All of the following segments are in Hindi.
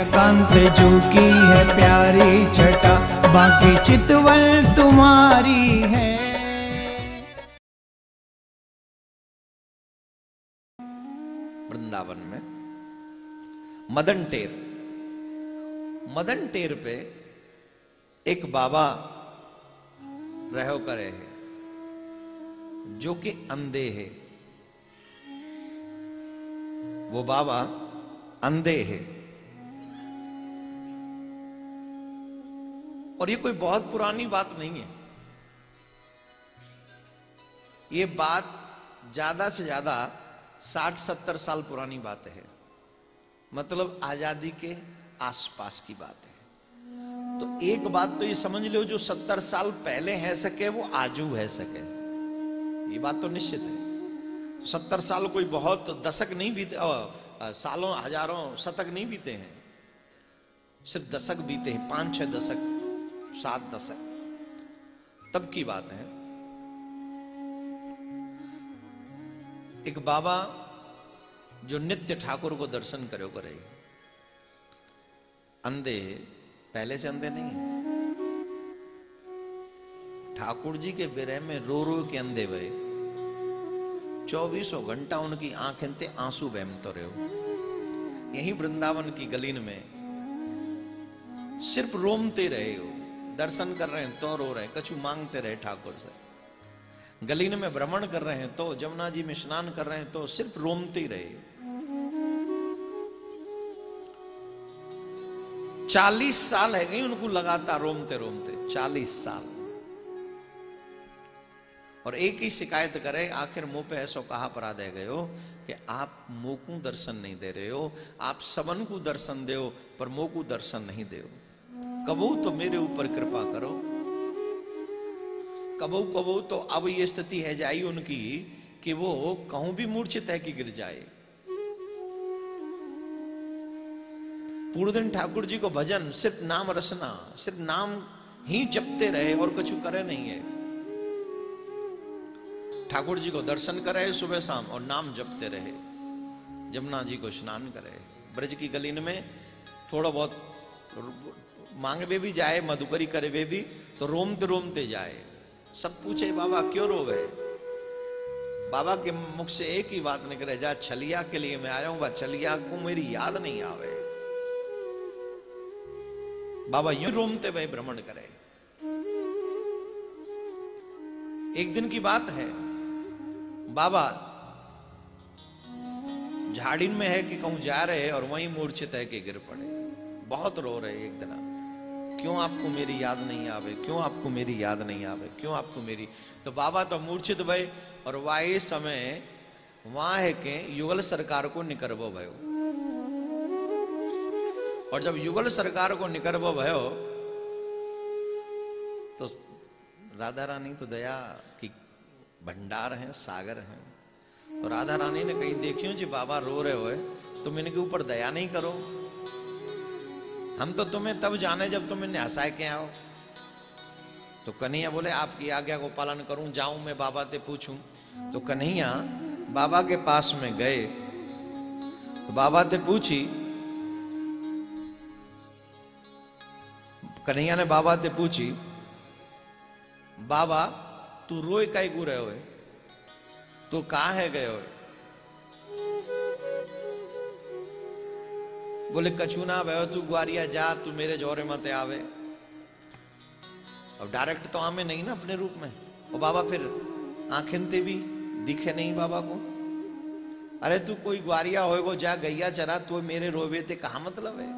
एकांत जो की है प्यारी छटा, बाकी चितवन तुम्हारी है। वृंदावन में मदन टेर पे एक बाबा रहो करे है जो कि अंधे है। वो बाबा अंधे है और ये कोई बहुत पुरानी बात नहीं है। ये बात ज्यादा से ज्यादा 60-70 साल पुरानी बात है, मतलब आजादी के आसपास की बात है। तो एक बात तो ये समझ लो, जो 70 साल पहले है सके वो आजू है सके, ये बात तो निश्चित है। तो 70 साल कोई बहुत दशक नहीं बीते, सालों हजारों शतक नहीं बीते हैं, सिर्फ दशक बीते हैं, 5-6 दशक 7 दशक, तब की बात है। एक बाबा जो नित्य ठाकुर को दर्शन करो करे, अंधे, पहले से अंधे नहीं है, ठाकुर जी के विरह में रो रो के अंधे भये, 24 घंटा उनकी आंखें ते आंसू बहमते रहो। यही वृंदावन की गलीन में सिर्फ रोमते रहे हो, दर्शन कर रहे हैं तो रो रहे हैं, कछु मांगते रहे ठाकुर से। गलीन में भ्रमण कर रहे हैं तो, जमुना जी में स्नान कर रहे हैं तो सिर्फ रोमते ही रहे। 40 साल है गई उनको लगातार रोमते रोमते, 40 साल। और एक ही शिकायत करे, आखिर मुंह पे ऐसो कहा परा दे गए हो कि आप मुंह को दर्शन नहीं दे रहे हो, आप सबन को दर्शन दे, पर मुंह को दर्शन नहीं दे। कबू तो मेरे ऊपर कृपा करो। कबू तो अब ये स्थिति है जाई उनकी कि वो कहूं भी मूर्छित है कि गिर जाए। पूरे दिन ठाकुर जी को भजन, सिर्फ नाम रसना, सिर्फ नाम ही जपते रहे और कुछ करे नहीं है। ठाकुर जी को दर्शन करे सुबह शाम और नाम जपते रहे, जमुना जी को स्नान करे, ब्रज की गलीन में थोड़ा बहुत मांगे वे भी जाए, मधुकरी करे वे भी, तो रोमते रोमते जाए। सब पूछे बाबा क्यों रोवे, बाबा के मुख से एक ही बात निकले, जा छलिया के लिए मैं आया हूं, वह छलिया को मेरी याद नहीं आवे। बाबा यूं रोमते हुए भ्रमण करे। एक दिन की बात है, बाबा झाड़िन में है कि कहूं जा रहे और वहीं मूर्छित है कि गिर पड़े, बहुत रो रहे। एक दिन क्यों आपको मेरी याद नहीं आवे, क्यों आपको मेरी याद नहीं आवे, क्यों आपको मेरी। तो बाबा तो मूर्छित भय और वाही समय वहां है के युगल सरकार को निकरबो भयो। और जब युगल सरकार को निकरबो भयो तो राधा रानी तो दया की भंडार हैं, सागर हैं। तो राधा रानी ने कहीं देखियो जी बाबा रो रहे हो, तुम इनके ऊपर दया नहीं करो, हम तो तुम्हें तब जाने जब तुम इन्हें हंसाए के आओ। तो कन्हैया बोले आपकी आज्ञा को पालन करूं, जाऊं मैं बाबा से पूछूं। तो कन्हैया बाबा के पास में गए, तो बाबा से पूछी, कन्हैया ने बाबा से पूछी, बाबा तू रोए काहे को रहे हो, तू कहां है गए हो। बोले कछु ना भयो, तू ग्वारिया जा, तू मेरे जोरे मत आवे। अब डायरेक्ट तो आमे नहीं ना अपने रूप में। और बाबा फिर आंखें ते भी दिखे नहीं बाबा को। अरे तू कोई ग्वारिया होएगो, जा गैया चरा, तू मेरे रोवे ते कहा मतलब है।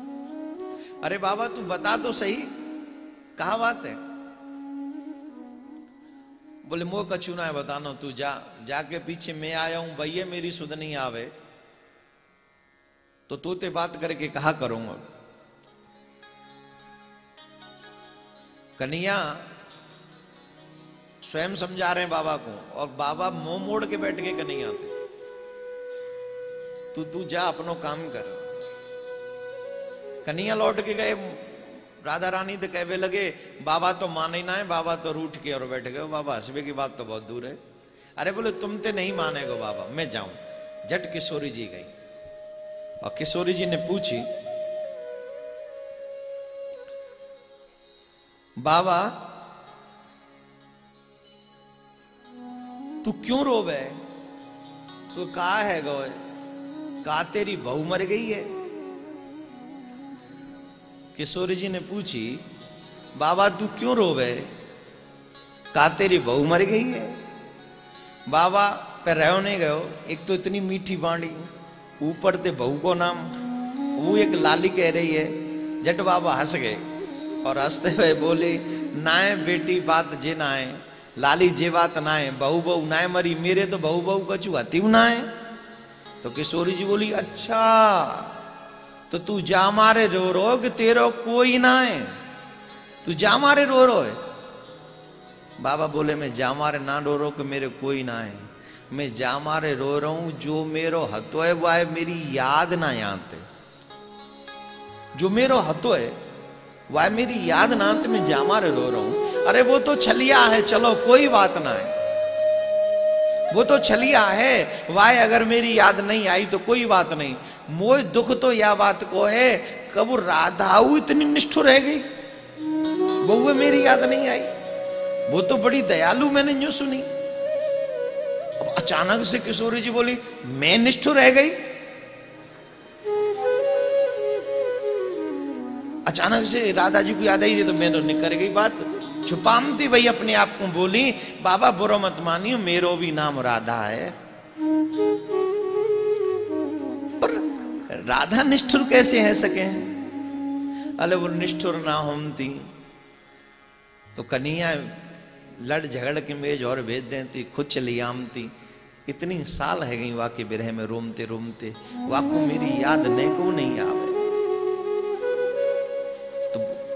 अरे बाबा तू बता तो सही कहा बात है। बोले मोह कछु ना है बताना, तू जा, जाके पीछे मैं आया हूं, भैया मेरी सुध नहीं आवे तो तू ते बात करके कहा करूंगा। कन्हैया स्वयं समझा रहे हैं बाबा को, और बाबा मुंह मोड़ के बैठ गए कन्हैया थे। तू जा अपनो काम कर। कन्हैया लौट के गए, राधा रानी तो कहवे लगे बाबा तो माने ना है, बाबा तो रूठ के और बैठ गए। बाबा हंसवे की बात तो बहुत दूर है। अरे बोले तुम ते नहीं मानेगो बाबा, मैं जाऊं। झट किशोरी जी गई और किशोरी जी ने पूछी बाबा तू क्यों रोवे? तो कहा है गोए? कहा तेरी बहू मर गई है। किशोरी जी ने पूछी बाबा तू क्यों रोवे? कहा तेरी बहू मर गई है। बाबा पे रहो नहीं गयो, एक तो इतनी मीठी बाणी, ऊपर ते बहू को नाम, वो एक लाली कह रही है। जट बाबा हंस गए और हंसते हुए बोले नाए बेटी बात जे नाए, लाली जे बात नाए, बहू बहू नाए मरी, मेरे तो बहू बहू कछु हती नाए। तो किशोरी जी बोली अच्छा तो तू जा मारे रो रो कि तेरो कोई ना है, तू जा मारे रो रो है। बाबा बोले मैं जा मारे ना रो रो कि मेरे कोई ना है, मैं जा मारे रो रहा हूं जो मेरो हतो है वह है मेरी याद ना आते, जो मेरो हतो है वह मेरी याद ना आते, मैं जा मारे रो रहा हूं। अरे वो तो छलिया है, चलो कोई बात ना है, वो तो छलिया है, वाह अगर मेरी याद नहीं आई तो कोई बात नहीं। मोय दुख तो यह बात को है कब राधाऊ इतनी निष्ठुर रह गई, वो मेरी याद नहीं आई, वो तो बड़ी दयालु मैंने यूं सुनी। अब अचानक से किशोरी जी बोली मैं निष्ठुर रह गई। अचानक से राधा जी को याद आई तो मैं तो निकर गई बात, छुपामती भाई अपने आप को बोली बाबा बुरा मत मानियो मेरो भी नाम राधा है। पर राधा निष्ठुर कैसे है सके हैं? अरे वो निष्ठुर ना होती तो कन्हैया लड़ झगड़ के मेज और भेज देती, खुद चली आमती। इतनी साल है गई वाके बिरह में रोमते रोमते, वाको मेरी याद ने को नहीं आवे।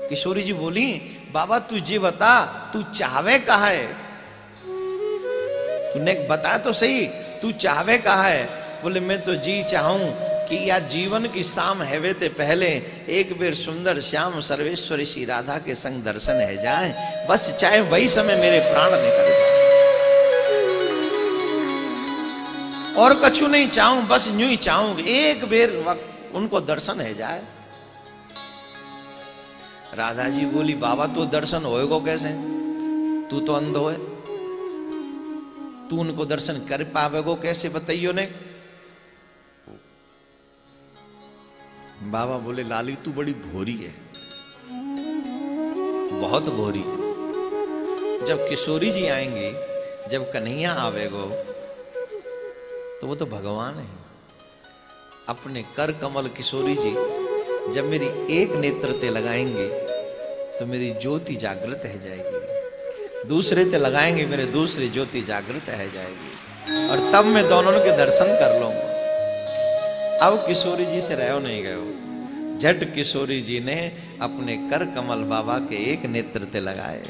किशोरी जी बोली बाबा तुझे बता तू चाहवे कहा है, तूने बता तो सही तू चाहवे कहा है। बोले मैं तो जी चाहूं कि या जीवन की शाम हैवे ते पहले एक बेर सुंदर श्याम सर्वेश्वरी श्री राधा के संग दर्शन है जाए, बस चाहे वही समय मेरे प्राण निकल जाए, और कछु नहीं चाहूं, बस यूं ही चाहूं एक बेर वक्त उनको दर्शन है जाए। राधा जी बोली बाबा तो दर्शन होएगा कैसे, तू तो अंधो है, तू उनको दर्शन कर पावेगो कैसे बताइयो ने। बाबा बोले लाली तू बड़ी भोरी है, बहुत भोरी है। जब किशोरी जी आएंगे, जब कन्हैया आवेगो तो वो तो भगवान है। अपने कर कमल किशोरी जी जब मेरी एक नेत्र ते लगाएंगे तो मेरी ज्योति जागृत है जाएगी, दूसरे ते लगाएंगे मेरे दूसरी ज्योति जागृत है जाएगी, और तब मैं दोनों के दर्शन कर लूंगा। अब किशोरी जी से रहो नहीं गयो, झट किशोरी जी ने अपने कर कमल बाबा के एक नेत्र ते लगाए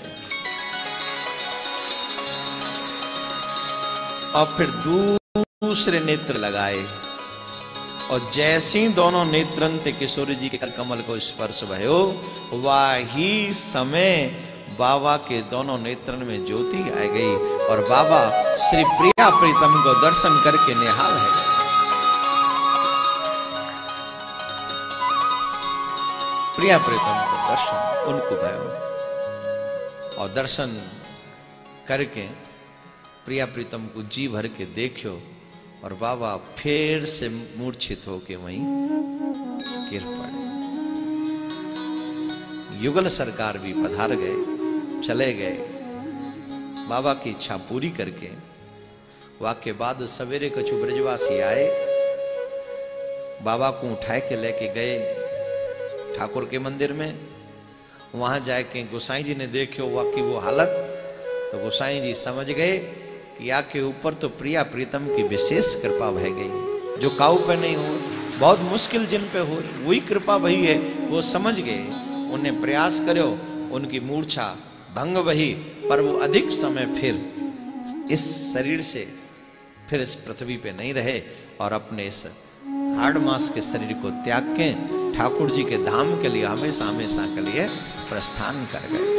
और फिर दूसरे नेत्र लगाए, और जैसे ही दोनों नेत्रन ते किशोरी जी के कर कमल को स्पर्श भयो, वही समय बाबा के दोनों नेत्रन में ज्योति आ गई और बाबा श्री प्रिया प्रीतम को दर्शन करके निहाल है। प्रिया प्रीतम को दर्शन उनको भयो, और दर्शन करके प्रिया प्रीतम को जी भर के देखो, और बाबा फिर से मूर्छित होके वहीं गिर पड़े। युगल सरकार भी पधार गए, चले गए बाबा की इच्छा पूरी करके। वाके बाद सवेरे कछु ब्रजवासी आए, बाबा को उठाए के लेके गए ठाकुर के मंदिर में। वहां जाके गोसाई जी ने देखो वाकई वो हालत, तो गोसाई जी समझ गए कि आके ऊपर तो प्रिया प्रीतम की विशेष कृपा बह गई, जो काऊ पे नहीं हो, बहुत मुश्किल जिन पे हो वही कृपा वही है। वो समझ गए, उन्हें प्रयास करो, उनकी मूर्छा भंग वही, पर वो अधिक समय फिर इस शरीर से फिर इस पृथ्वी पे नहीं रहे, और अपने इस हाड़ मास के शरीर को त्याग के ठाकुर जी के धाम के लिए हमेशा हमेशा के लिए प्रस्थान कर गए।